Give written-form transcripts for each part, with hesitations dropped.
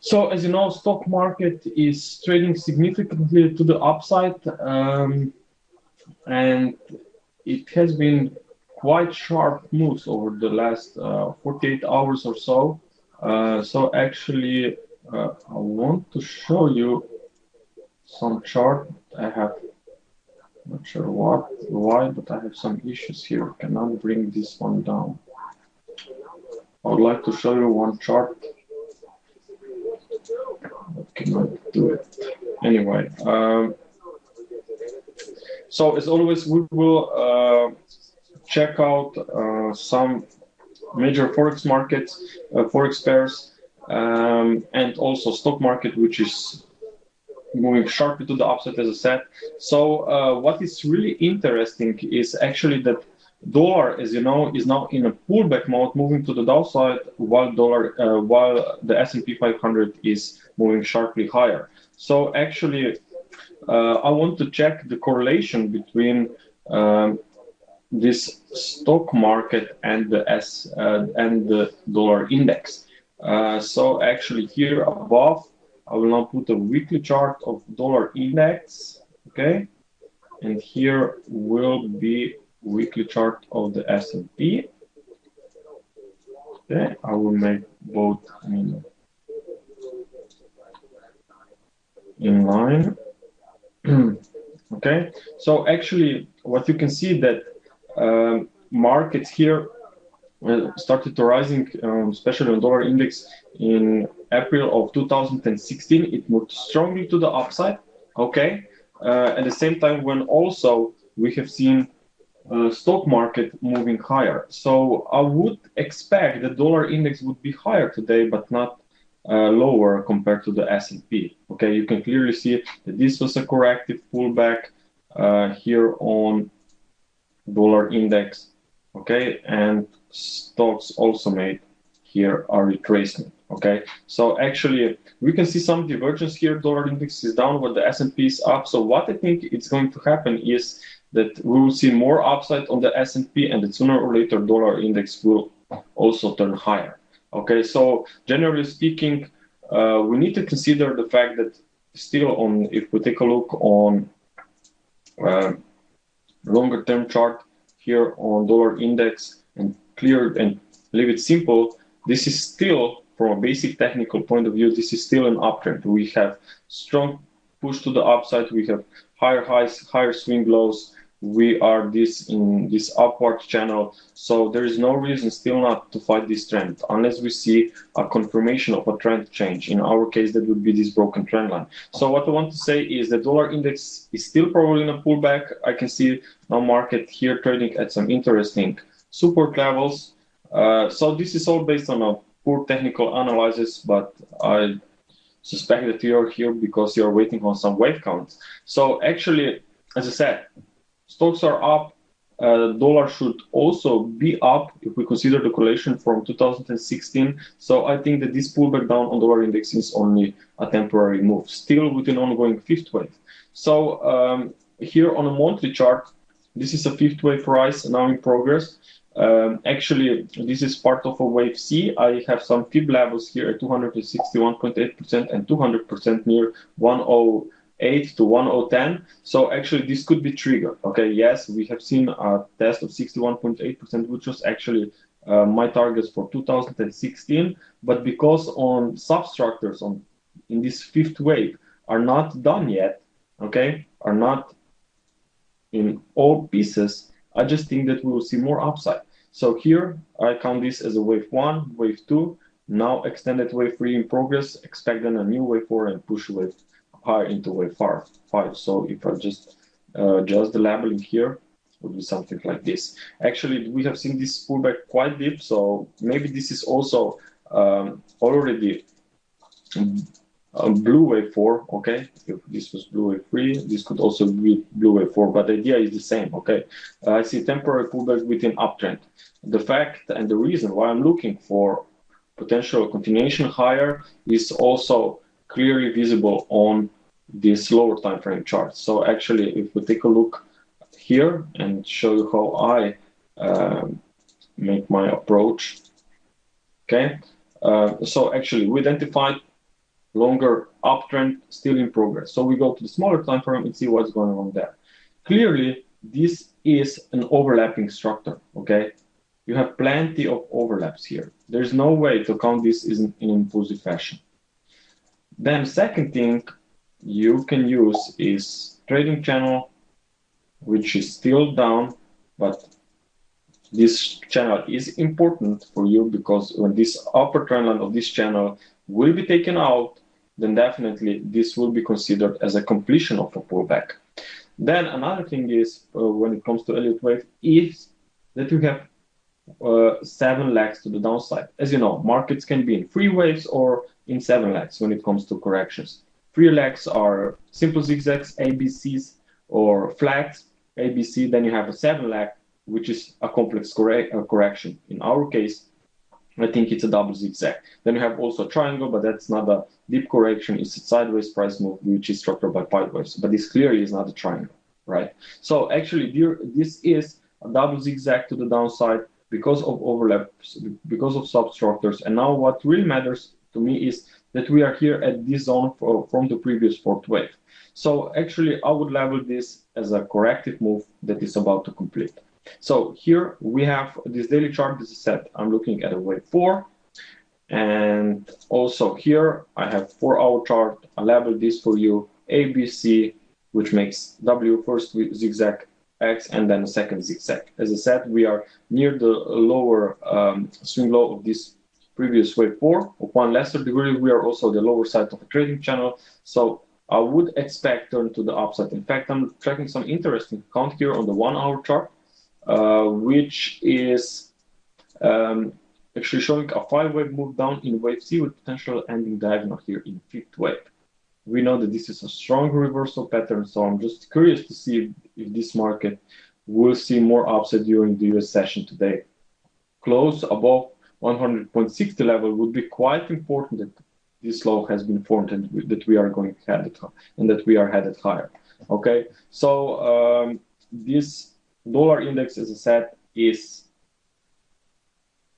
So as you know, stock market is trading significantly to the upside, and it has been quite sharp moves over the last 48 hours or so. So actually, I want to show you some chart. I have not sure why, but I have some issues here. Cannot bring this one down. I would like to show you one chart, but cannot do it. Anyway, so as always, we will check out some major forex markets, forex pairs, and also stock market, which is moving sharply to the upside, as I said. So what is really interesting is actually that dollar, as you know, is now in a pullback mode, moving to the downside, while while the S&P 500 is moving sharply higher. So actually, I want to check the correlation between this stock market and the dollar index. So actually here above, I will now put a weekly chart of dollar index, okay, and here will be weekly chart of the S&P. Okay, I will make both in line. Okay, so actually what you can see that markets here started to rising, especially on dollar index in April of 2016. It moved strongly to the upside. Okay, at the same time when also we have seen stock market moving higher. So I would expect the dollar index would be higher today, but not lower compared to the S&P. Okay, you can clearly see that this was a corrective pullback here on dollar index. Okay, and stocks also made here a retracement. Okay, so actually we can see some divergence here. Dollar index is down, but the S&P is up. So what I think it's going to happen is that we will see more upside on the S&P, and that sooner or later dollar index will also turn higher. Okay, so generally speaking, we need to consider the fact that still on, if we take a look on longer term chart here on dollar index and clear and leave it simple, this is still, from a basic technical point of view, this is still an uptrend. We have strong push to the upside, we have higher highs, higher swing lows, we are in this upward channel, so there is no reason still not to fight this trend unless we see a confirmation of a trend change. In our case, that would be this broken trend line. So what I want to say is the dollar index is still probably in a pullback. I can see now market here trading at some interesting support levels. So this is all based on a poor technical analysis, but I suspect that you're here because you're waiting on some wave counts. So actually, as I said, stocks are up. Dollar should also be up if we consider the correlation from 2016. So I think that this pullback down on dollar index is only a temporary move, still with an ongoing fifth wave. So here on a monthly chart, this is a fifth wave rise now in progress. Actually, this is part of a wave C. I have some fib levels here at 261.8% and 200% near 108 to 1010. So actually this could be triggered. Okay, yes, we have seen a test of 61.8%, which was actually my targets for 2016. But because on substructures in this fifth wave are not done yet, okay, are not in all pieces, I just think that we will see more upside. So here I count this as a wave 1, wave 2, now extended wave 3 in progress, expect then a new wave 4 and push wave higher into wave 5. So if I just adjust the labeling here, it would be something like this. Actually, we have seen this pullback quite deep, so maybe this is also already blue wave 4, okay? If this was blue wave 3, this could also be blue wave 4, but the idea is the same, okay? I see temporary pullback within uptrend. The fact and the reason why I'm looking for potential continuation higher is also clearly visible on this lower time frame chart. So actually, if we take a look here and show you how I make my approach, okay? So actually, we identified longer uptrend still in progress. So we go to the smaller time frame and see what's going on there. Clearly, this is an overlapping structure, okay? You have plenty of overlaps here. There's no way to count this in an impulsive fashion. Then second thing you can use is trading channel, which is still down, but this channel is important for you because when this upper trend line of this channel will be taken out, then definitely this will be considered as a completion of a pullback. Then another thing is when it comes to Elliott Wave is that you have 7 legs to the downside. As you know, markets can be in 3 waves or in 7 legs when it comes to corrections. 3 legs are simple zigzags, ABCs, or flats, ABC. Then you have a 7 leg, which is a complex correction. In our case, I think it's a double zigzag. Then you have also a triangle, but that's not a deep correction. It's a sideways price move, which is structured by pi waves. But this clearly is not a triangle, right? So actually, this is a double zigzag to the downside because of overlaps, because of substructures. And now what really matters to me is that we are here at this zone from the previous fourth wave. So actually, I would label this as a corrective move that is about to complete. So here we have this daily chart. This is set. I'm looking at a wave 4. And also here I have 4-hour chart. I label this for you ABC, which makes W first zigzag X and then a second zigzag. As I said, we are near the lower swing low of this previous wave 4. Of one lesser degree, we are also the lower side of a trading channel. So I would expect turn to the upside. In fact, I'm tracking some interesting count here on the 1-hour chart, which is actually showing a 5-wave move down in wave C with potential ending diagonal here in 5th wave. We know that this is a strong reversal pattern, so I'm just curious to see if this market will see more upside during the US session today. Close above 100.60 level would be quite important that this low has been formed and that we are going headed and that we are headed higher. Okay, so this dollar index, as I said, is,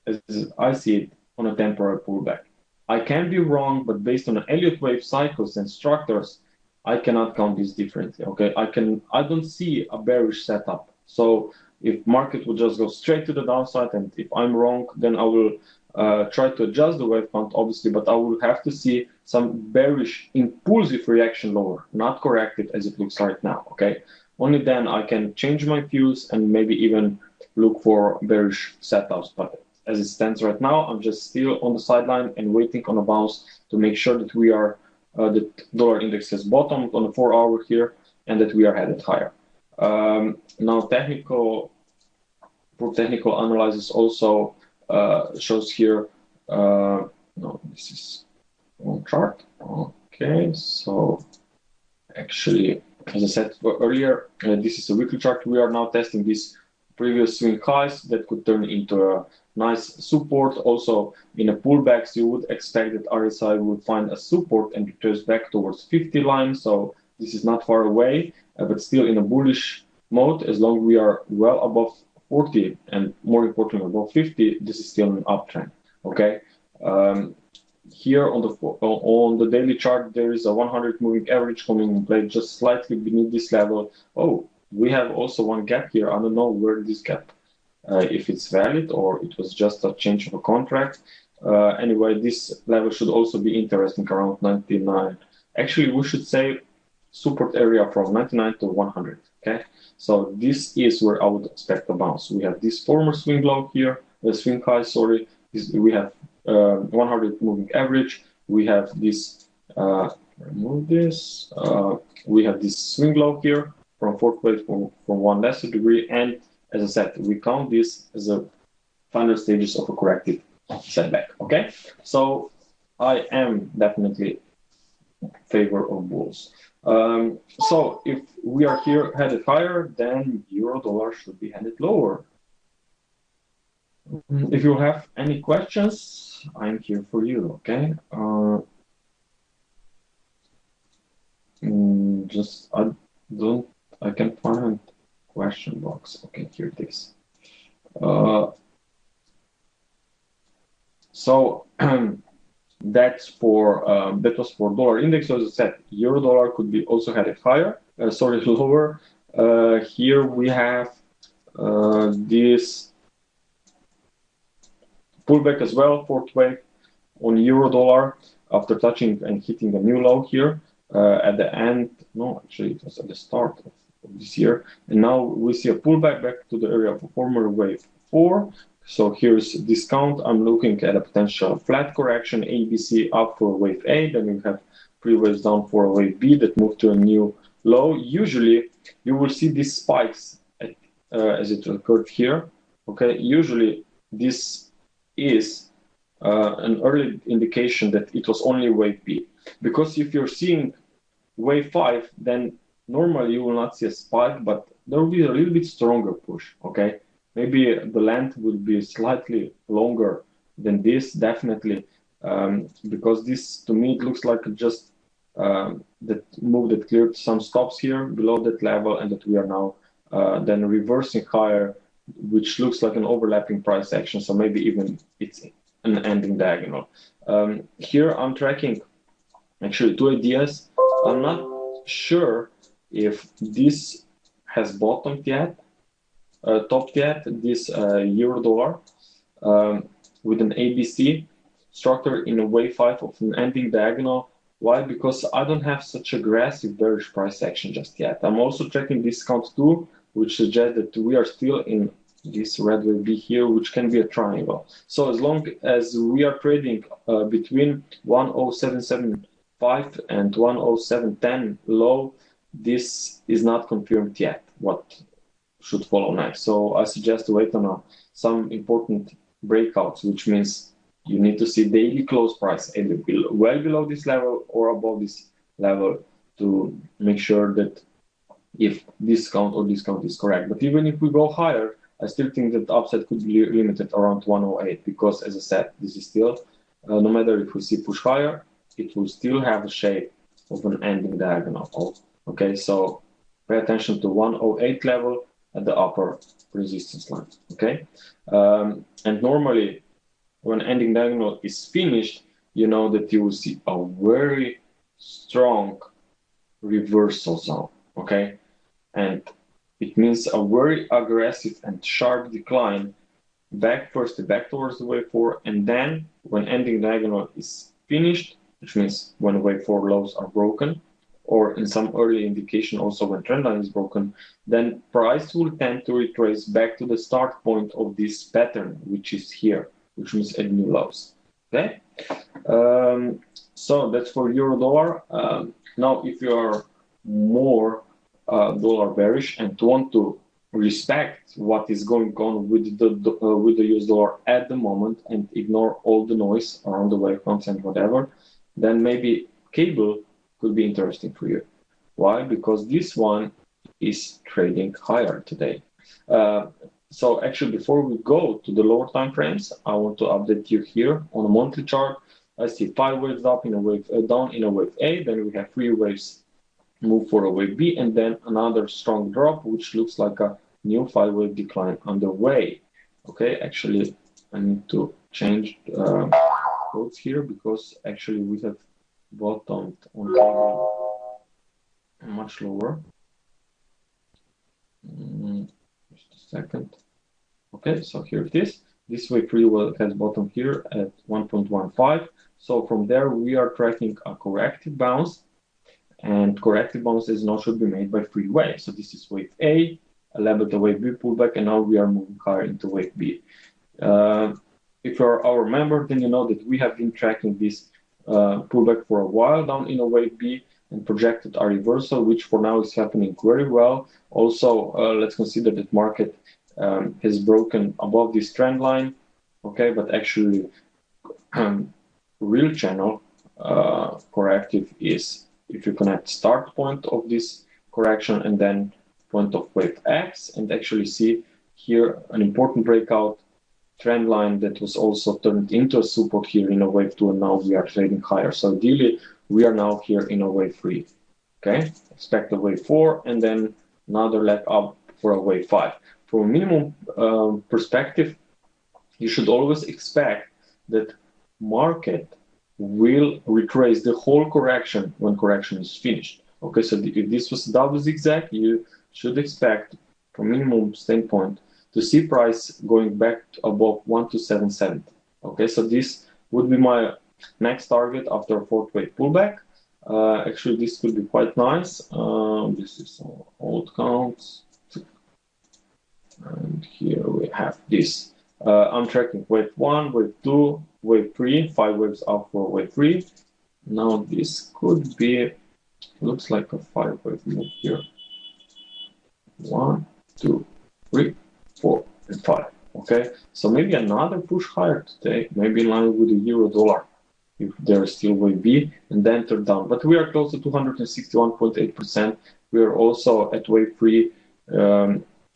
as I see it, on a temporary pullback. I can be wrong, but based on the Elliott Wave cycles and structures, I cannot count this differently. Okay, I don't see a bearish setup. So if market will just go straight to the downside, and if I'm wrong, then I will try to adjust the wave count, obviously, but I will have to see some bearish impulsive reaction lower, not corrective as it looks right now. Okay, only then I can change my views and maybe even look for bearish setups. But as it stands right now, I'm just still on the sideline and waiting on a bounce to make sure that we are the dollar index has bottomed on the 4-hour here and that we are headed higher. Now, technical analysis also shows here. No, this is one chart. Okay, so actually, as I said earlier, this is a weekly chart. We are now testing these previous swing highs that could turn into a nice support. Also, in a pullbacks, you would expect that RSI would find a support and retrace back towards 50 line. So this is not far away, but still in a bullish mode. As long as we are well above 40 and more importantly above 50, this is still an uptrend. Okay. Here on the daily chart, there is a 100 moving average coming in play just slightly beneath this level. Oh, we have also one gap here. I don't know where this gap, if it's valid or it was just a change of a contract. Anyway, this level should also be interesting around 99. Actually, we should say support area from 99 to 100. Okay, so this is where I would expect a bounce. We have this former swing low here, the swing high. Sorry, we have 100 moving average. We have this. Remove this. We have this swing low here from fourth wave from one lesser degree, and as I said, we count this as a final stages of a corrective setback. Okay, so I am definitely in favor of bulls. So if we are here headed higher, then euro dollar should be headed lower. If you have any questions, I'm here for you. Okay. I can find question box. Okay, here it is. So that was for dollar index. So as I said, euro dollar could be also had it higher, lower. Here we have this pullback as well, fourth wave on euro dollar after touching and hitting a new low here at the end. No, actually it was at the start of this year, and now we see a pullback back to the area of a former wave 4. So here's discount. I'm looking at a potential flat correction, ABC up for wave A, then we have 3 waves down for a wave B that moved to a new low. Usually you will see these spikes as it occurred here. Okay, usually this is an early indication that it was only wave B, because if you're seeing wave 5, then normally you will not see a spike, but there will be a little bit stronger push. Okay, maybe the length will be slightly longer than this, definitely, because this to me it looks like just that move that cleared some stops here below that level, and that we are now then reversing higher, which looks like an overlapping price action. So maybe even it's an ending diagonal. Here I'm tracking actually 2 ideas. I'm not sure if this has bottomed yet, topped yet, this euro dollar with an ABC structure in a wave 5 of an ending diagonal. Why? Because I don't have such aggressive bearish price action just yet. I'm also tracking discount too, which suggests that we are still in this red wave B here, which can be a triangle. So as long as we are trading between 10775 and 10710 low, this is not confirmed yet what should follow next. So I suggest to wait on some important breakouts, which means you need to see daily close price either well below this level or above this level to make sure that if discount is correct. But even if we go higher, I still think that the upside could be limited around 108, because as I said, this is still, no matter if we see push higher, it will still have the shape of an ending diagonal. Okay, so pay attention to 108 level at the upper resistance line. Okay, and normally when ending diagonal is finished, you know that you will see a very strong reversal zone. Okay, and it means a very aggressive and sharp decline back towards the wave 4, and then when ending diagonal is finished, which means when wave 4 lows are broken, or in some early indication also when trendline is broken, then price will tend to retrace back to the start point of this pattern, which is here, which means at new lows. Okay, so that's for euro dollar. Now if you are more dollar bearish and want to respect what is going on with the US dollar at the moment and ignore all the noise around the wavefronts and whatever, then maybe cable could be interesting for you. Why? Because this one is trading higher today. So actually, before we go to the lower time frames, I want to update you here on a monthly chart. I see 5 waves up in a wave down in a wave A, then we have 3 waves move for a wave B, and then another strong drop, which looks like a new 5-wave decline underway. Okay, actually, I need to change quotes here, because actually we have bottomed on level much lower. Just a second. Okay, so here it is. This wave 3 has bottomed here at 1.15. So from there we are tracking a corrective bounce, and corrective bounces now should be made by 3 waves. So this is wave A, a level to wave B pullback, and now we are moving higher into wave B. If you're our member, then you know that we have been tracking this pullback for a while down in a wave B and projected a reversal, which for now is happening very well. Also, let's consider that market has broken above this trend line. Okay, but actually real channel corrective is if you connect start point of this correction and then point of wave X, and actually see here an important breakout trend line that was also turned into a support here in a wave 2, and now we are trading higher. So ideally we are now here in a wave 3. Okay, expect a wave 4 and then another leg up for a wave 5. From a minimum perspective, you should always expect that market will retrace the whole correction when correction is finished. Okay, so if this was a double zigzag, you should expect, from minimum standpoint, to see price going back above 12770. Okay, so this would be my next target after a fourth wave pullback. Actually, this could be quite nice. This is old counts. And here we have this. I'm tracking wave 1, wave 2, wave 3, 5 waves up for wave 3. Now this could be, looks like a 5-wave move here. 1, 2, 3, 4, and 5. Okay, so maybe another push higher today, maybe in line with the euro dollar, if there is still wave B, and then turn down. But we are close to 261.8%. We are also at wave 3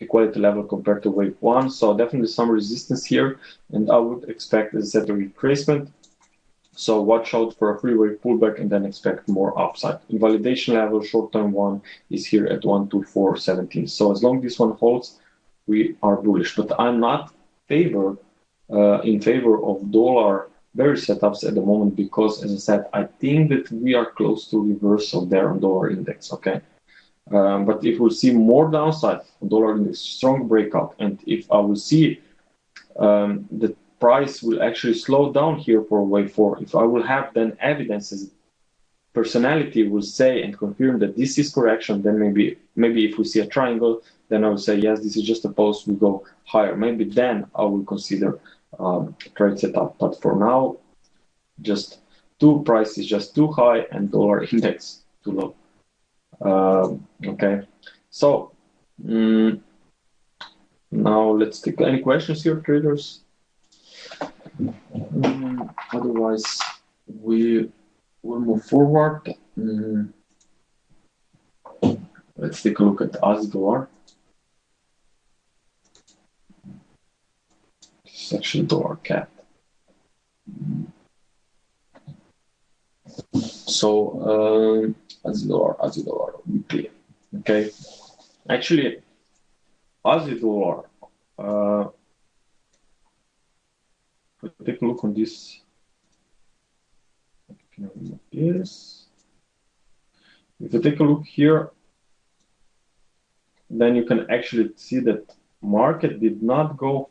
equality level compared to wave 1, so definitely some resistance here, and I would expect, as I said, a retracement. So watch out for a 3-wave pullback and then expect more upside. Invalidation level, short-term one, is here at 124.17. So as long as this one holds, we are bullish. But I'm not in favor of dollar bearish setups at the moment because, as I said, I think that we are close to reversal there on dollar index. Okay. But if we'll see more downside on dollar index, strong breakout, and if I will see the price will actually slow down here for wave 4, if I will have then evidences, personality will say and confirm that this is correction, then maybe if we see a triangle, then I will say, yes, this is just a pulse, we go higher. Maybe then I will consider trade setup. But for now, just price is just too high and dollar index too low. Okay, so now let's take any questions here, traders. Otherwise, we will move forward. Let's take a look at Aussie dollar. This is actually dollar cat. So Aussie dollar weekly. Okay, actually, Aussie dollar. If we take a look on this, if you take a look here, then you can actually see that market did not go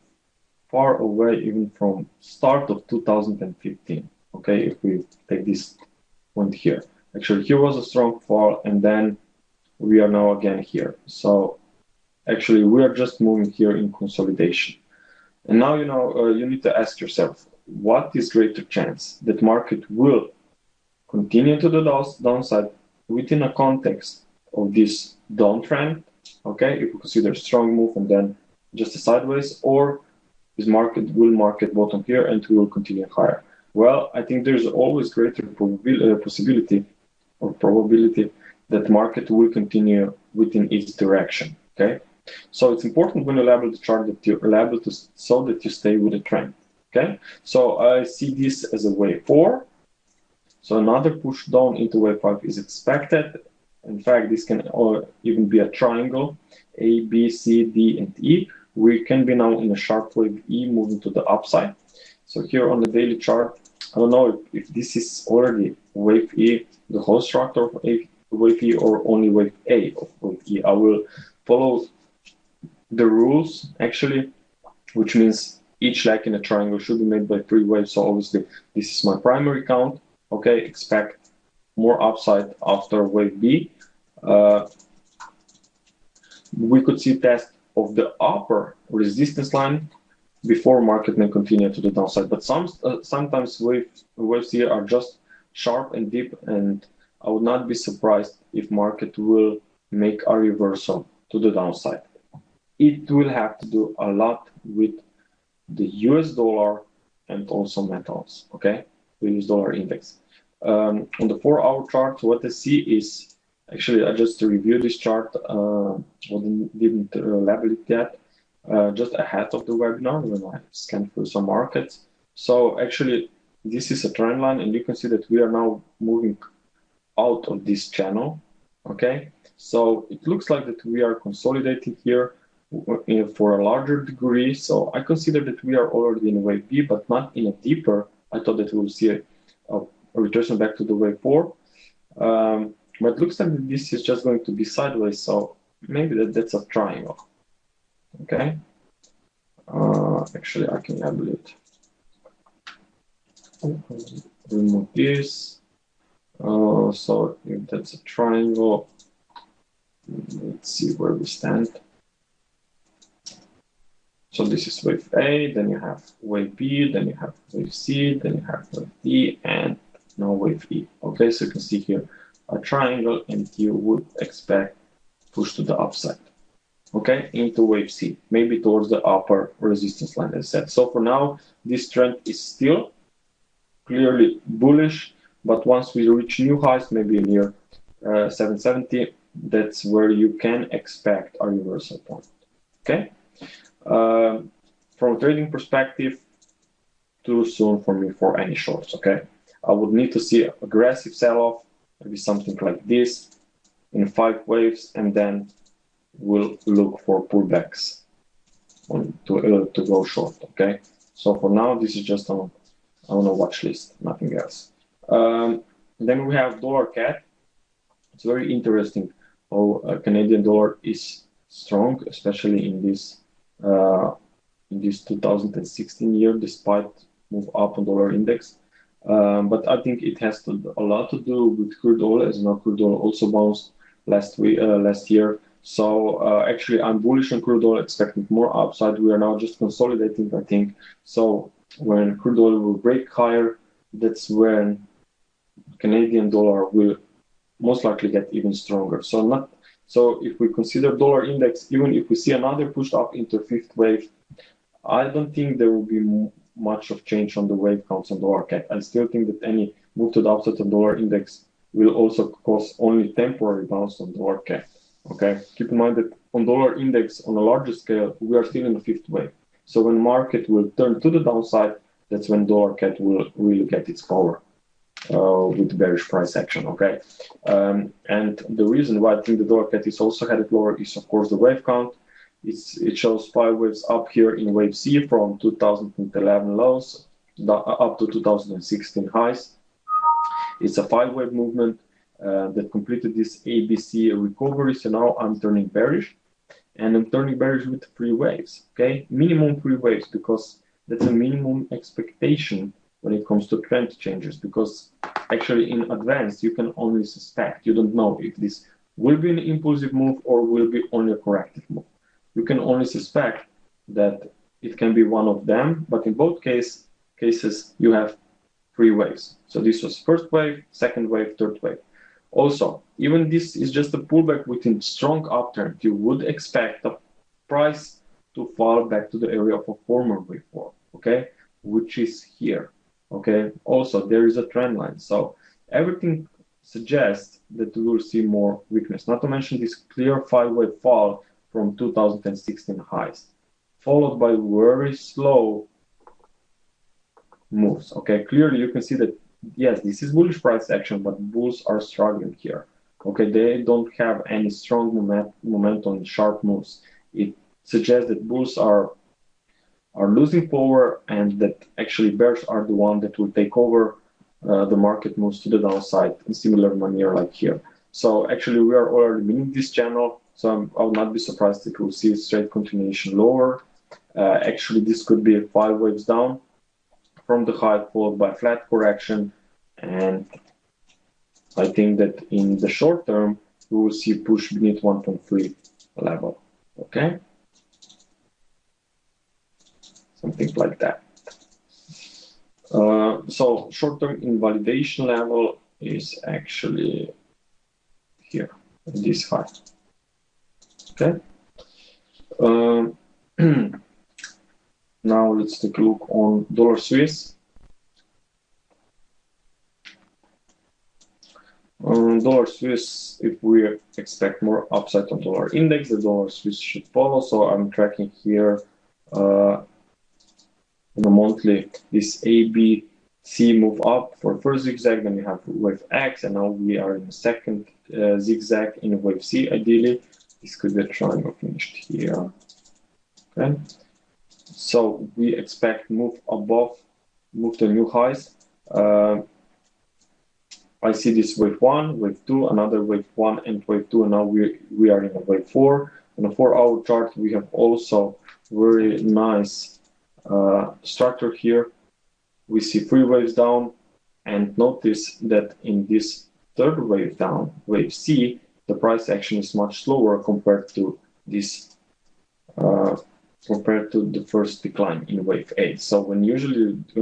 far away even from start of 2015. Okay, if we take this point here, actually here was a strong fall, and then we are now again here. So actually we are just moving here in consolidation. And now, you need to ask yourself, what is greater chance that market will continue to the downside within a context of this downtrend, okay, if we consider strong move and then just a sideways, or this market will market bottom here and we will continue higher? Well, I think there's always greater possibility or probability that market will continue within its direction, okay? So it's important when you label the chart that you're able to, so that you stay with the trend. Okay, so I see this as a wave 4. So another push down into wave 5 is expected. In fact, this can even be a triangle, A, B, C, D, and E. We can be now in a sharp wave E moving to the upside. So here on the daily chart, I don't know if this is already wave E, the whole structure of wave E, or only wave A of wave E. I will follow the rules actually, which means each leg in a triangle should be made by 3 waves. So obviously this is my primary count. Okay, expect more upside after wave B. We could see test of the upper resistance line before market may continue to the downside. But sometimes waves here are just sharp and deep, and I would not be surprised if market will make a reversal to the downside. It will have to do a lot with the US dollar and also metals, okay? The US dollar index. On the 4-hour chart, what I see is, actually, I just reviewed this chart, didn't label it yet, just ahead of the webinar when I scanned through some markets. So actually, this is a trend line, and you can see that we are now moving out of this channel, okay? So it looks like that we are consolidating here for a larger degree. So I consider that we are already in wave B, but not in a deeper. I thought that we will see a retracement back to the wave 4. But it looks like this is just going to be sideways, so maybe that's a triangle. Okay. Actually, I can label it. Remove this. So if that's a triangle, let's see where we stand. So this is wave A, then you have wave B, then you have wave C, then you have wave D, and now wave E. Okay, so you can see here a triangle, and you would expect push to the upside. Okay, into wave C, maybe towards the upper resistance line, as I said. So for now, this trend is still clearly bullish, but once we reach new highs, maybe near 770, that's where you can expect a reversal point. Okay. From a trading perspective, too soon for me for any shorts. Okay, I would need to see aggressive sell-off, maybe something like this in 5 waves, and then we'll look for pullbacks to go short. Okay, so for now, this is just on a watch list, nothing else. Then we have dollar CAD. It's very interesting how Canadian dollar is strong, especially in this 2016 year, despite move up on dollar index. But I think it has a lot to do with crude oil, as you know, crude oil also bounced last year. So actually, I'm bullish on crude oil, expecting more upside. We are now just consolidating, I think. So when crude oil will break higher, that's when Canadian dollar will most likely get even stronger. So if we consider dollar index, even if we see another push up into 5th wave, I don't think there will be much of change on the wave counts on dollar CAD. I still think that any move to the upside on dollar index will also cause only temporary bounce on dollar CAD. Okay, keep in mind that on dollar index on a larger scale, we are still in the 5th wave. So when market will turn to the downside, that's when dollar CAD will really get its power with bearish price action. Okay, and the reason why I think the dollar CAD is also headed lower is, of course, the wave count. It shows 5 waves up here in wave C from 2011 lows up to 2016 highs. It's a 5-wave movement that completed this ABC recovery. So now I'm turning bearish, and I'm turning bearish with 3 waves. Okay, minimum 3 waves, because that's a minimum expectation when it comes to trend changes. Because actually in advance you can only suspect. You don't know if this will be an impulsive move or will be only a corrective move. You can only suspect that it can be one of them, but in both cases you have 3 waves. So this was 1st wave, 2nd wave, 3rd wave. Also, even this is just a pullback within strong upturn. You would expect the price to fall back to the area of a former wave 4, okay, which is here. Okay. Also, there is a trend line, so everything suggests that we will see more weakness. Not to mention this clear 5-wave fall from 2016 highs, followed by very slow moves. Okay, clearly you can see that yes, this is bullish price action, but bulls are struggling here. Okay, they don't have any strong momentum, sharp moves. It suggests that bulls are losing power, and that actually bears are the one that will take over the market moves to the downside in similar manner like here. So actually we are already meeting this channel. So I would not be surprised if we'll see a straight continuation lower. Actually, this could be 5 waves down from the high, followed by flat correction. And I think that in the short term, we will see push beneath 1.3 level. Okay? Something like that. So short-term invalidation level is actually here, this high. Okay. Now let's take a look on dollar Swiss. Dollar Swiss, if we expect more upside on dollar index, the dollar Swiss should follow. So I'm tracking here on a monthly this ABC move up for first zigzag, then you have wave X, and now we are in the second zigzag in wave C. Ideally, this could be a triangle finished here. Okay, so we expect move above, move to new highs. I see this wave 1, wave 2, another wave 1 and wave 2, and now we are in a wave 4. On a 4-hour chart, we have also very nice structure here. We see 3 waves down, and notice that in this third wave down, wave C, the price action is much slower compared to this compared to the first decline in wave A. So when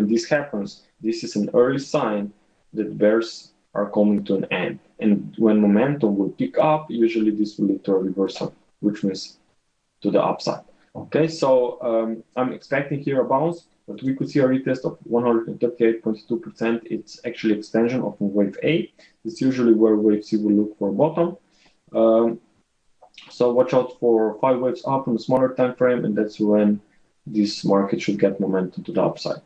this happens, this is an early sign that bears are coming to an end. And when momentum will pick up, usually this will lead to a reversal, which means to the upside. Okay, so I'm expecting here a bounce, but we could see a retest of 138.2%. It's actually extension of wave A. It's usually where wave C will look for a bottom. So watch out for 5 waves up on a smaller time frame, and that's when this market should get momentum to the upside.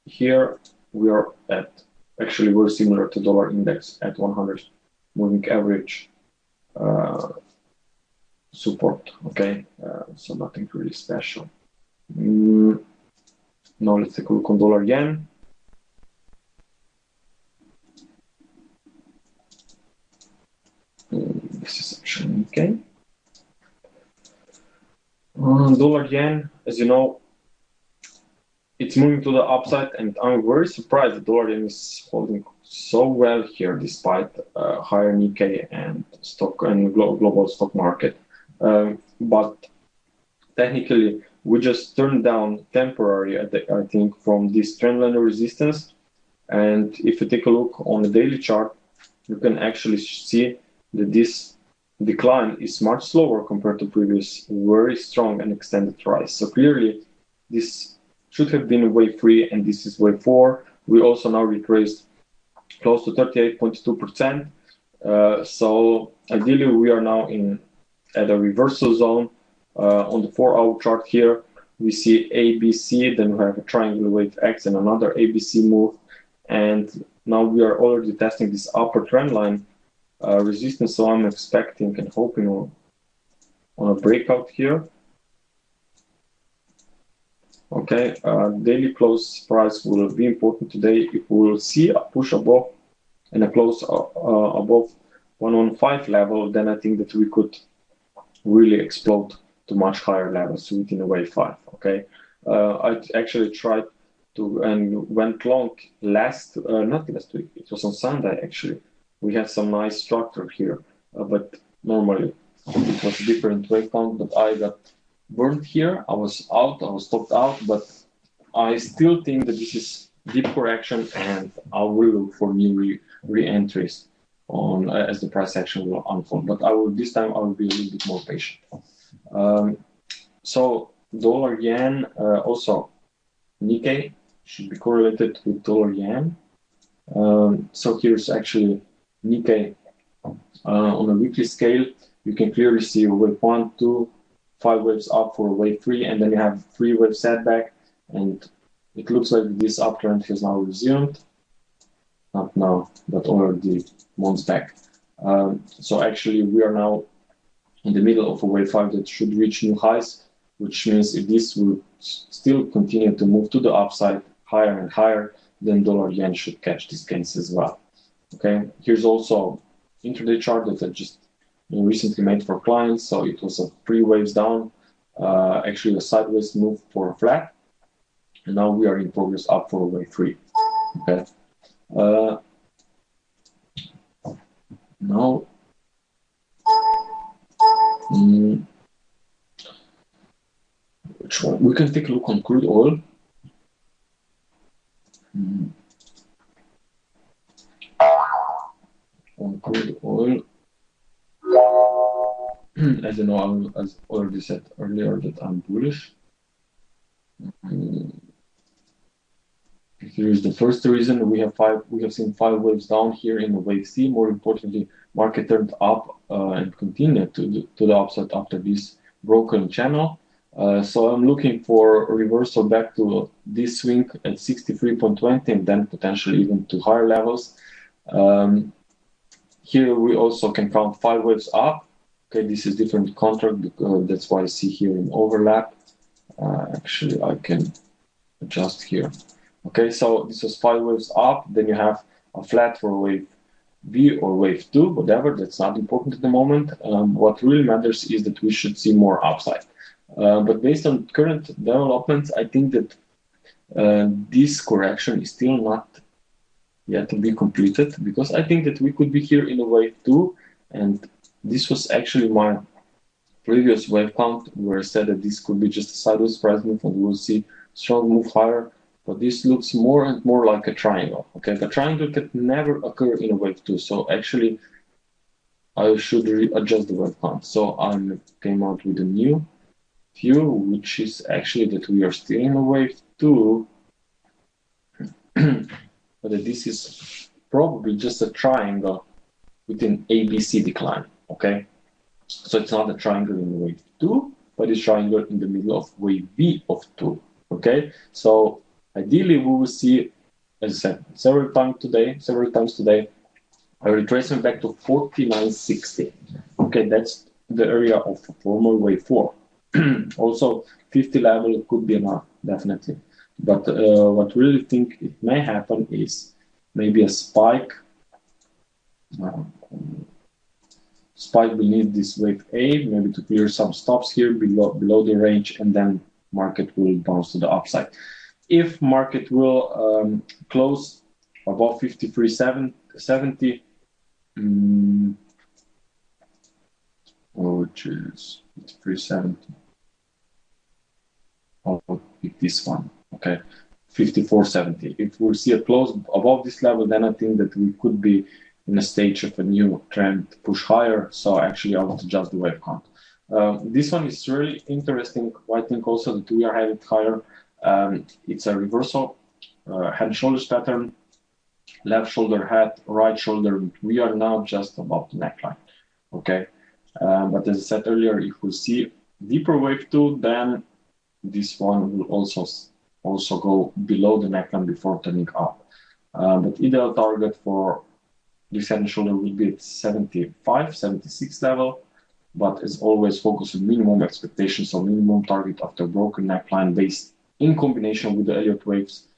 Here we are at actually very similar to dollar index at 100 moving average support. Okay, so nothing really special. Now let's take a look on dollar yen. This is actually okay. Dollar yen, as you know, it's moving to the upside, and I'm very surprised that dollar yen is holding so well here despite higher Nikkei and stock and global stock market. But technically, we just turned down temporary, I think, from this trendline resistance. And if you take a look on the daily chart, you can actually see that this decline is much slower compared to previous very strong and extended rise. So clearly, this should have been wave 3, and this is wave 4. We also now retraced close to 38.2%. So ideally, we are now at a reversal zone. On the 4-hour chart here, we see ABC, then we have a triangle wave X and another ABC move. And now we are already testing this upper trend line resistance, so I'm expecting and hoping on a breakout here. Okay, daily close price will be important today. If we will see a push above and a close above 115 level, then I think that we could really explode to much higher levels within a wave 5. Okay, I actually tried to and went long not last week, it was on Sunday actually. We had some nice structure here, but normally it was a different wave count, but I got burned here. I was stopped out, but I still think that this is deep correction, and I will look for new re-entries on as the price action will unfold. But this time I will be a little bit more patient. So dollar yen, also Nikkei should be correlated with dollar yen. So here's actually Nikkei on a weekly scale. You can clearly see wave 1, 2, 5 waves up for wave 3, and then you have 3 wave setback, and it looks like this uptrend has now resumed. Not now, but already months back. So actually we are now in the middle of a wave 5 that should reach new highs, which means if this will still continue to move to the upside higher and higher, then dollar yen should catch these gains as well. Okay, here's also intraday chart that I just recently made for clients. So it was a 3 waves down, actually a sideways move for a flat, and now we are in progress up for wave 3. Okay, now which one? We can take a look on crude oil. On crude oil, as you know, as already said earlier, that I'm bullish. Here is the first reason. We have seen 5 waves down here in the wave C. More importantly, market turned up and continued to the upside after this broken channel. So I'm looking for a reversal back to this swing at 63.20 and then potentially even to higher levels. Here we also can count 5 waves up. Okay, this is different contract because that's why I see here in overlap. Actually, I can adjust here Okay, so this was 5 waves up. Then you have a flat for wave V or wave 2, whatever. That's not important at the moment. What really matters is that we should see more upside. But based on current developments, I think that this correction is still not yet to be completed, because I think that we could be here in a wave 2, and this was actually my previous wave count where I said that this could be just a sideways price move and we'll see strong move higher. But this looks more and more like a triangle. Okay, the triangle can never occur in a wave 2. So actually, I should readjust the wave count. So I came out with a new view, which is actually that we are still in a wave 2, but that this is probably just a triangle with an ABC decline. Okay, so it's not a triangle in wave 2, but it's a triangle in the middle of wave B of 2. Okay, so ideally, we will see, as I said, several times today, a retracement back to 49.60. Okay, that's the area of former wave 4. Also, 50 level could be enough, definitely. But what I really think it may happen is maybe a spike beneath this wave A, maybe to clear some stops here below the range, and then market will bounce to the upside. If market will close above 53.70, which is 53.70, I'll pick this one, okay, 54.70. If we see a close above this level, then I think that we could be in a stage of a new trend push higher. So actually, I want to adjust the wave count. This one is really interesting. I think also that we are headed higher. It's a reversal head and shoulders pattern, left shoulder head, right shoulder. We are now just above the neckline. Okay, but as I said earlier, if we see deeper wave 2, then this one will also go below the neckline before turning up. But ideal target for this head and shoulder will be at 75, 76 level. But as always, focus on minimum expectations, so minimum target after broken neckline based in combination with the Elliott waves.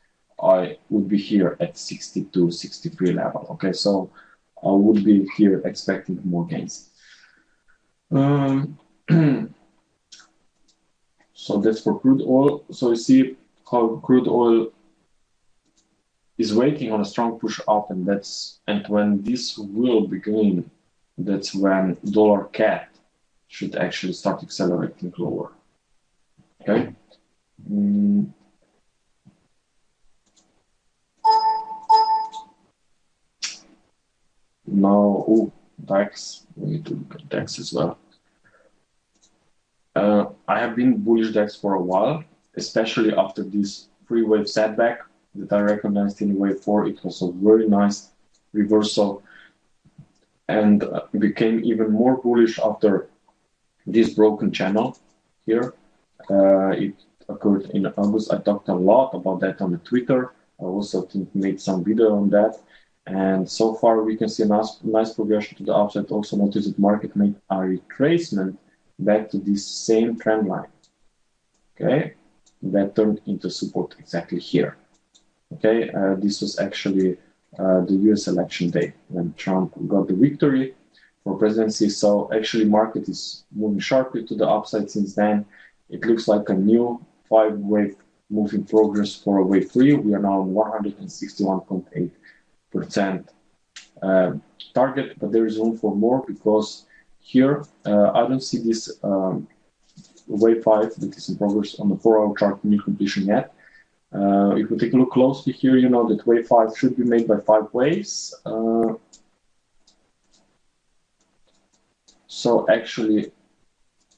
I would be here at 62, 63 level. Okay, so I would be here expecting more gains. So that's for crude oil. So you see how crude oil is waiting on a strong push up, and when this will begin, that's when dollar CAD should actually start accelerating lower. Okay. Now, DAX. We need to look at DAX as well. I have been bullish DAX for a while, especially after this three-wave setback that I recognized in wave 4. It was a very nice reversal, and became even more bullish after this broken channel here. It occurred in August. I talked a lot about that on the Twitter. I also made some video on that. And so far, we can see a nice progression to the upside. Also notice that market made a retracement back to this same trend line. Okay, that turned into support exactly here. Okay, this was actually the US election day when Trump got the victory for presidency. So actually, market is moving sharply to the upside since then. It looks like a new 5-wave move in progress for a wave 3. We are now on 161.8% target, but there is room for more, because here I don't see this wave 5 that is in progress on the 4-hour chart near completion yet. If we take a look closely here, you know that wave 5 should be made by 5 waves. So actually,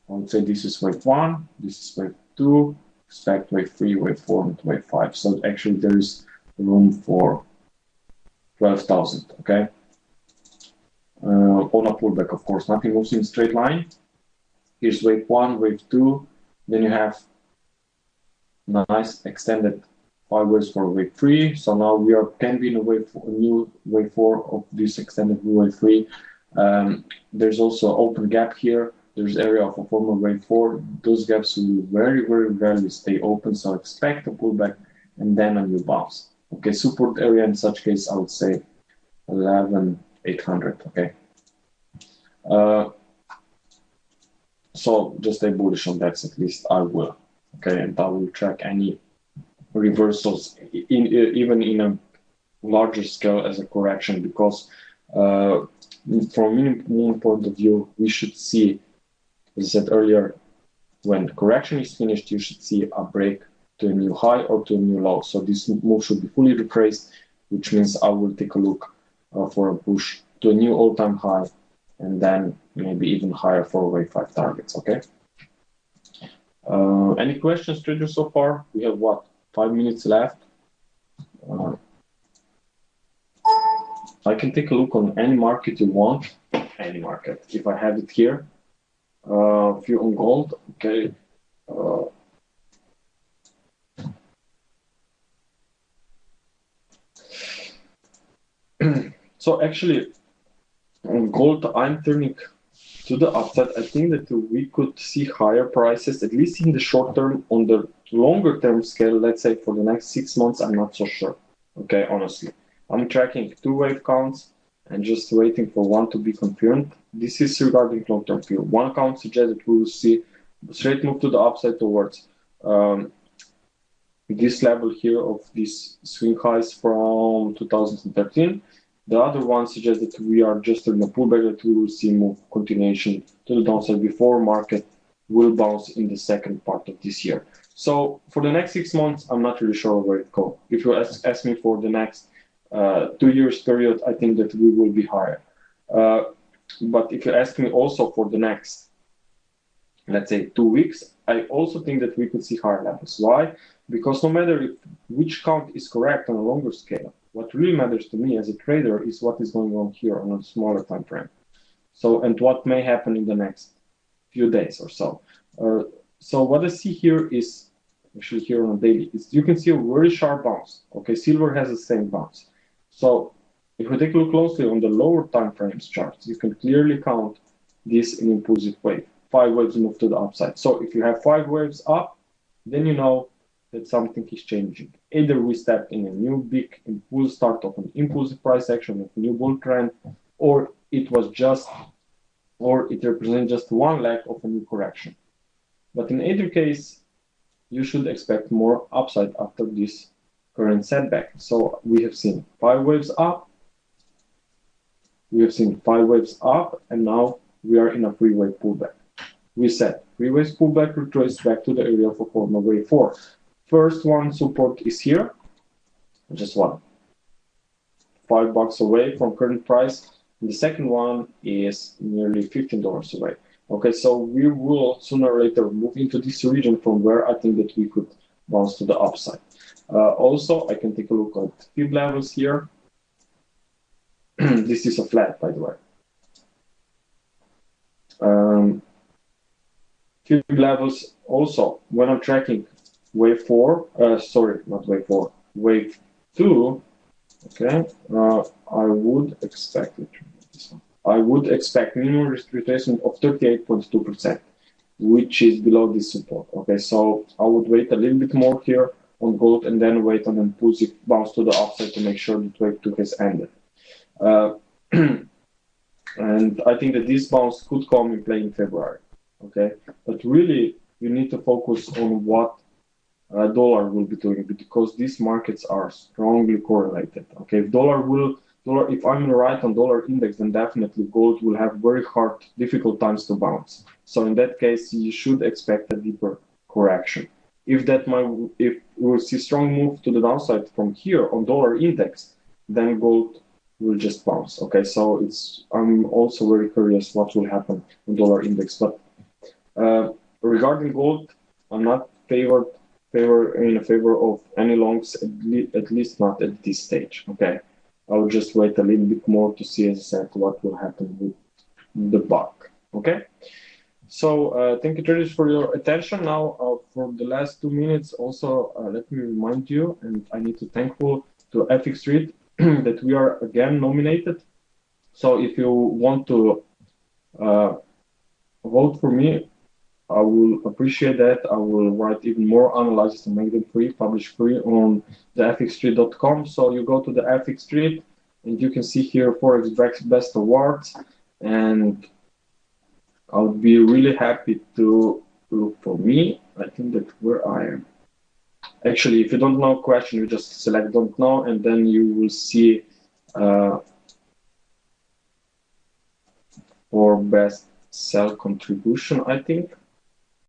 I would say this is wave 1, this is wave 2, expect wave 3, wave 4, and wave 5. So actually there is room for 12,000, okay? On a pullback, of course, nothing moves in a straight line. Here's wave 1, wave 2, then you have nice extended 5 waves for wave 3. So now we can be in a new wave 4 of this extended wave 3. There's also open gap here. There's area of a former wave 4. Those gaps will very, very rarely stay open. So expect a pullback and then a new bounce. Okay, support area in such case, I would say 11,800. Okay. So just stay bullish on that, at least I will. Okay, and I will track any reversals even in a larger scale as a correction, because from a minimum point of view, we should see, as I said earlier, when the correction is finished, you should see a break to a new high or to a new low. So this move should be fully retraced, which means I will take a look for a push to a new all-time high, and then maybe even higher for wave 5 targets. Okay. Any questions, traders, so far? We have what, 5 minutes left? I can take a look on any market you want, any market. If I have it here, if you're on gold, okay. So actually, on gold, I'm turning to the upside. I think that we could see higher prices, at least in the short term. On the longer term scale, let's say for the next 6 months, I'm not so sure. Okay, honestly. I'm tracking 2 wave counts and just waiting for one to be confirmed. This is regarding long-term view. One count suggests that we will see a straight move to the upside towards this level here of these swing highs from 2013. The other one suggests that we are just in a pullback, that we will see move continuation to the downside before market will bounce in the second part of this year. So for the next 6 months, I'm not really sure where it goes. If you ask me for the next 2 years period, I think that we will be higher. But if you ask me also for the next, let's say 2 weeks, I also think that we could see higher levels. Why? Because no matter which count is correct on a longer scale, what really matters to me as a trader is what is going on here on a smaller time frame. So, and what may happen in the next few days or so. So what I see here is, actually here on a daily, is you can see a very sharp bounce. Okay, silver has the same bounce. So if we take a look closely on the lower time frames charts, you can clearly count this an impulsive wave. 5 waves move to the upside. So if you have 5 waves up, then you know that something is changing. Either we step in a new big impulse start of an impulsive price action of a new bull trend, or it was just, or it represents just one leg of a new correction. But in either case, you should expect more upside after this current setback. So we have seen 5 waves up, we have seen 5 waves up, and now we are in a 3-wave pullback. We said 3 waves pullback retrace back to the area of a former wave 4. First one support is here, just one, $5 away from current price. And the second one is nearly $15 away. Okay, so we will sooner or later move into this region from where I think that we could bounce to the upside. Also, I can take a look at fib levels here. This is a flat, by the way. Fib levels also, when I'm tracking wave 4, sorry, not wave 4, wave 2, okay, I would expect it. I would expect minimum retracement of 38.2%, which is below this support. Okay, so I would wait a little bit more here on gold and then wait on an impulsive bounce to the upside to make sure that wave 2 has ended. And I think that this bounce could come in play in February. Okay, but really you need to focus on what dollar will be doing, because these markets are strongly correlated. Okay, if I'm right on dollar index, then definitely gold will have very hard, difficult times to bounce. So in that case, you should expect a deeper correction. If we'll see strong move to the downside from here on dollar index, then gold will just bounce. Okay, so I'm also very curious what will happen on dollar index. But regarding gold, I'm not in favor of any longs, at least not at this stage. Okay, I will just wait a little bit more to see, as I said, what will happen with the buck. Okay, so thank you, traders, for your attention. Now, for the last 2 minutes, also let me remind you, and I need to thankful to FX Street that we are again nominated. So if you want to vote for me, I will appreciate that. I will write even more analysis and make them free, publish free on the fxstreet.com. So you go to the FX Street and you can see here Forex Best Awards, and I'll be really happy to look for me. I think that's where I am. Actually, if you don't know question, you just select don't know, and then you will see for best sell contribution, I think.